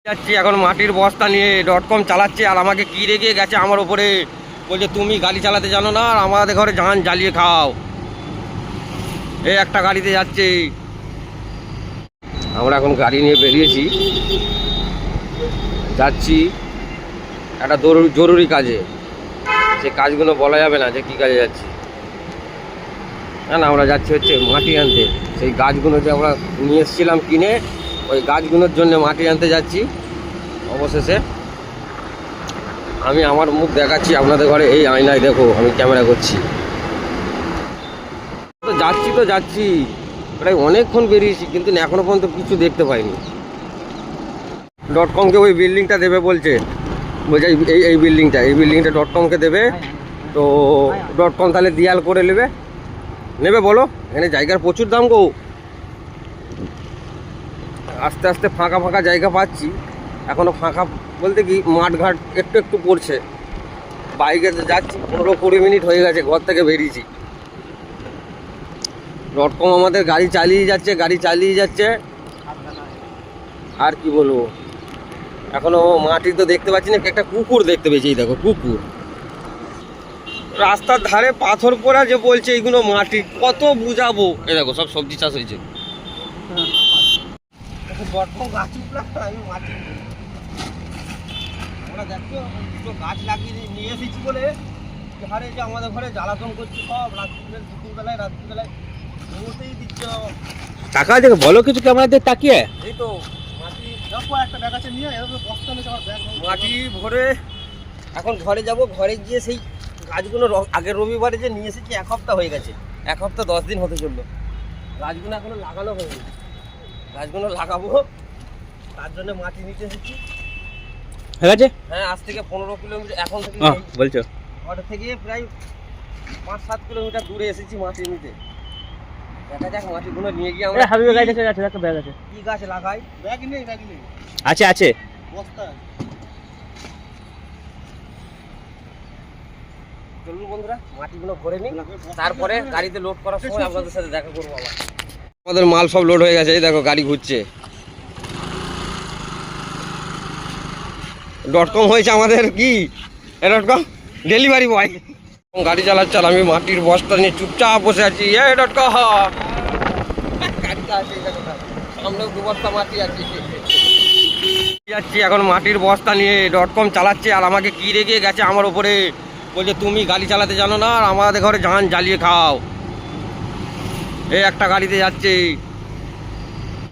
যাচ্ছি এখন মাটির বস্তা নিয়ে .com চালাচ্ছে আর আমাকে কি রেগে গেছে আমার ওপরে, বলছে তুমি গাড়ি চালাতে জানো না আর আমাদের ঘরে জান জ্বালিয়ে খাও। এই একটা গাড়িতে যাচ্ছে, আমরা এখন গাড়ি নিয়ে বেরিয়েছি, যাচ্ছি একটা জরুরি কাজে। সে কাজগুলো বলা যাবে না যে কী কাজে যাচ্ছি। না আমরা যাচ্ছি হচ্ছে মাটি আনতে। সেই গাছগুলো যে আমরা নিয়ে এসেছিলাম কিনে, ওই গাছগুলোর জন্য মাটি আনতে যাচ্ছি। অবশেষে আমি আমার মুখ দেখাচ্ছি আপনাদের ঘরে, এই আয়নায় দেখো আমি ক্যামেরা করছি। তো যাচ্ছি প্রায় অনেকক্ষণ বেরিয়েছি, কিন্তু এখনো পর্যন্ত কিছু দেখতে পাইনি। .comকে ওই বিল্ডিংটা দেবে বলছে এই বিল্ডিংটা .comকে দেবে। তো .com তাহলে দেয়াল করে নেবে বলো, এখানে জায়গার প্রচুর দাম গো। আস্তে আস্তে ফাঁকা জায়গা পাচ্ছি, এখনও ফাঁকা বলতে কি মাঠঘাট একটু পড়ছে। বাইকে যাচ্ছি 15-20 মিনিট হয়ে গেছে ঘর থেকে বেরিয়েছি। .com আমাদের গাড়ি চালিয়ে যাচ্ছে। আর কি বলবো, এখনো মাটি তো দেখতে পাচ্ছি না, একটা কুকুর দেখতে পেয়েছি। এই দেখো কুকুর রাস্তার ধারে পাথর পোড়া, যে বলছে এইগুলো মাটি, কত বুঝাবো। এই দেখো সব সবজি চাষ হয়েছে। আমরা দেখছো দুটো গাছ লাগিয়ে নিয়ে এসেছি বলে ঘরে যে আমাদের ঘরে জ্বালাতন করছে সব দুপুরবেলায় রাত্রিবেলায় ঘুমোতেই দিচ্ছ। টাকা দেখে বলো কিছু ক্যামেরাতে তাকিয়ে। এই তো মাটি দেখো একটা ব্যাগ আছে নিয়ে, বস্তা নিয়ে আমার ব্যাগ মাটি ভরে এখন ঘরে যাব। ঘরে গিয়ে সেই গাছগুলো আগের রবিবারে যে নিয়ে এসেছি 1 সপ্তাহ হয়ে গেছে, 1 সপ্তাহ 10 দিন হতে চললো। গাছগুলো এখনো লাগানো হয়নি, গাছগুলো লাগাবো, তার জন্য মাটি নিতে এসেছি। ঠিক আছে, হ্যাঁ আজ থেকে 15 কিলোমিটার এখন থেকে বলছো, ওটা থেকে প্রায় 5-7 কিলোমিটার দূরে এসেছি মাটি নিতে। দেখা যাক মাটিগুলো নিয়ে গিয়ে আমরা হাবিবের গাছ আছে, একটা ব্যাগ আছে, কি গাছ লাগাই। ব্যাগ নেই আছে বস্তা। চলুন বন্ধুরা মাটিগুলো ভরে নিই, তারপরে গাড়িতে লোড করার সময় আপনাদের সাথে দেখা করবো আবার। আমাদের মাল সব লোড হয়ে গেছে, এই দেখো গাড়ি ঘুরছে। .com হয়েছে আমাদের কি .com ডেলিভারি বয়। গাড়ি চালাচ্ছে আর আমি মাটির বস্তা নিয়ে চুপচাপ বসে আছি। .com গাড়িটা আছে, সামনেও 2 বস্তা মাটি আছে। যাচ্ছি এখন মাটির বস্তা নিয়ে .com চালাচ্ছে আর আমাকে কি রেগে গেছে আমার ওপরে, বলছে তুমি গাড়ি চালাতে জানো না আর আমাদের ঘরে জান জ্বালিয়ে খাও। এই একটা গাড়িতে যাচ্ছে।